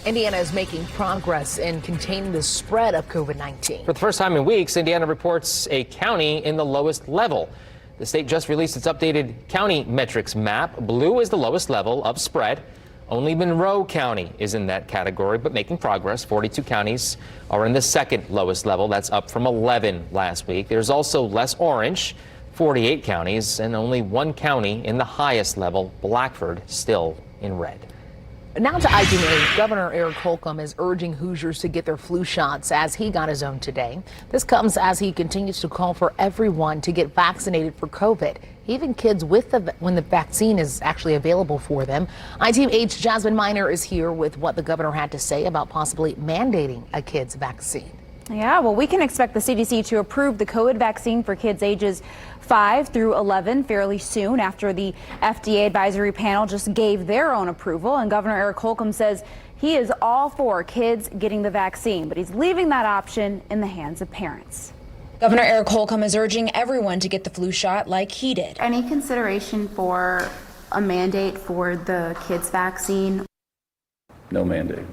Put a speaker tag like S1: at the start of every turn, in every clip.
S1: Indiana is making progress in containing the spread of COVID-19.
S2: For the first time in weeks, Indiana reports a county in the lowest level. The state just released its updated county metrics map. Blue is the lowest level of spread. Only Monroe County is in that category, but making progress. 42 counties are in the second lowest level. That's up from 11 last week. There's also less orange, 48 counties, and only one county in the highest level, Blackford, still in red.
S1: Now to item 8, Governor Eric Holcomb is urging Hoosiers to get their flu shots as he got his own today. This comes as he continues to call for everyone to get vaccinated for COVID, even kids when the vaccine is actually available for them. iTeam 8's Jasmine Miner is here with what the governor had to say about possibly mandating a kid's vaccine.
S3: Yeah, well, we can expect the CDC to approve the COVID vaccine for kids ages 5 through 11 fairly soon after the FDA advisory panel just gave their own approval. And Governor Eric Holcomb says he is all for kids getting the vaccine, but he's leaving that option in the hands of parents.
S4: Governor Eric Holcomb is urging everyone to get the flu shot like he did.
S5: Any consideration for a mandate for the kids vaccine?
S6: No mandate.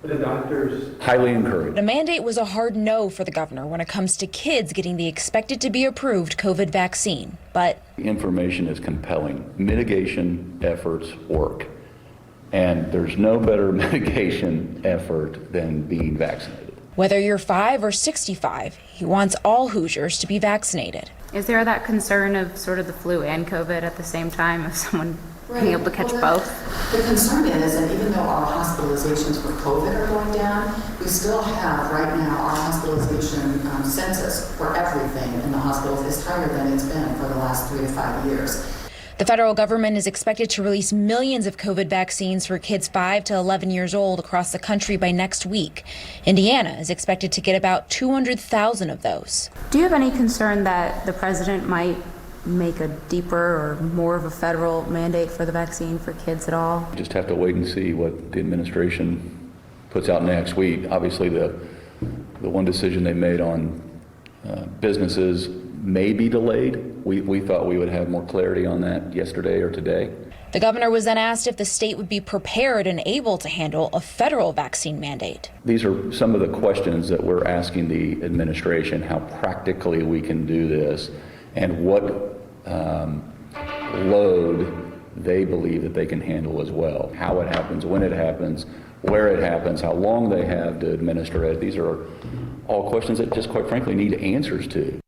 S6: The doctors highly encouraged.
S4: A mandate was a hard no for the governor when it comes to kids getting the expected to be approved COVID vaccine. But
S6: the information is compelling. Mitigation efforts work. And there's no better mitigation effort than being vaccinated.
S4: Whether you're 5 or 65, he wants all Hoosiers to be vaccinated.
S5: Is there that concern of sort of the flu and COVID at the same time, of someone being able to catch both?
S7: The concern is that even though our hospitalizations for COVID are going down, we still have right now our hospitalization census for everything in the hospitals is higher than it's been for the last 3 to 5 years.
S4: The federal government is expected to release millions of COVID vaccines for kids 5 to 11 years old across the country by next week. Indiana is expected to get about 200,000 of those.
S5: Do you have any concern that the president might make a deeper or more of a federal mandate for the vaccine for kids at all?
S6: We just have to wait and see what the administration puts out next week. Obviously, the one decision they made on businesses may be delayed. We thought we would have more clarity on that yesterday or today.
S4: The governor was then asked if the state would be prepared and able to handle a federal vaccine mandate.
S6: These are some of the questions that we're asking the administration, how practically we can do this and what load they believe that they can handle as well. How it happens, when it happens, where it happens, how long they have to administer it. These are all questions that just quite frankly need answers to.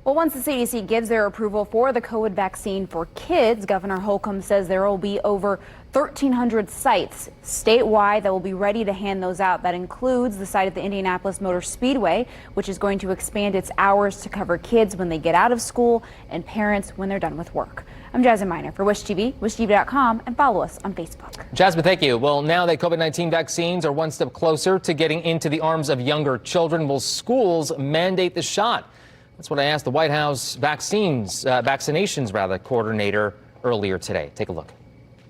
S3: Well, once the CDC gives their approval for the COVID vaccine for kids, Governor Holcomb says there will be over 1,300 sites statewide that will be ready to hand those out. That includes the site at the Indianapolis Motor Speedway, which is going to expand its hours to cover kids when they get out of school and parents when they're done with work. I'm Jasmine Miner for Wish TV, wishtv.com, and follow us on Facebook.
S2: Jasmine, thank you. Well, now that COVID-19 vaccines are one step closer to getting into the arms of younger children, will schools mandate the shot? That's what I asked the White House vaccinations coordinator earlier today. Take a look.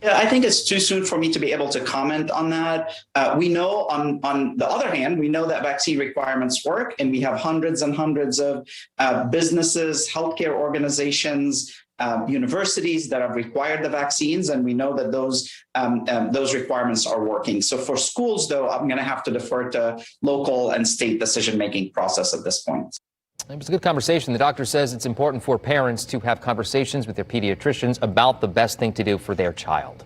S8: Yeah, I think it's too soon for me to be able to comment on that. We know on the other hand, we know that vaccine requirements work, and we have hundreds and hundreds of businesses, healthcare organizations, universities that have required the vaccines, and we know that those requirements are working. So for schools, though, I'm going to have to defer to local and state decision-making process at this point.
S2: It was a good conversation. The doctor says it's important for parents to have conversations with their pediatricians about the best thing to do for their child.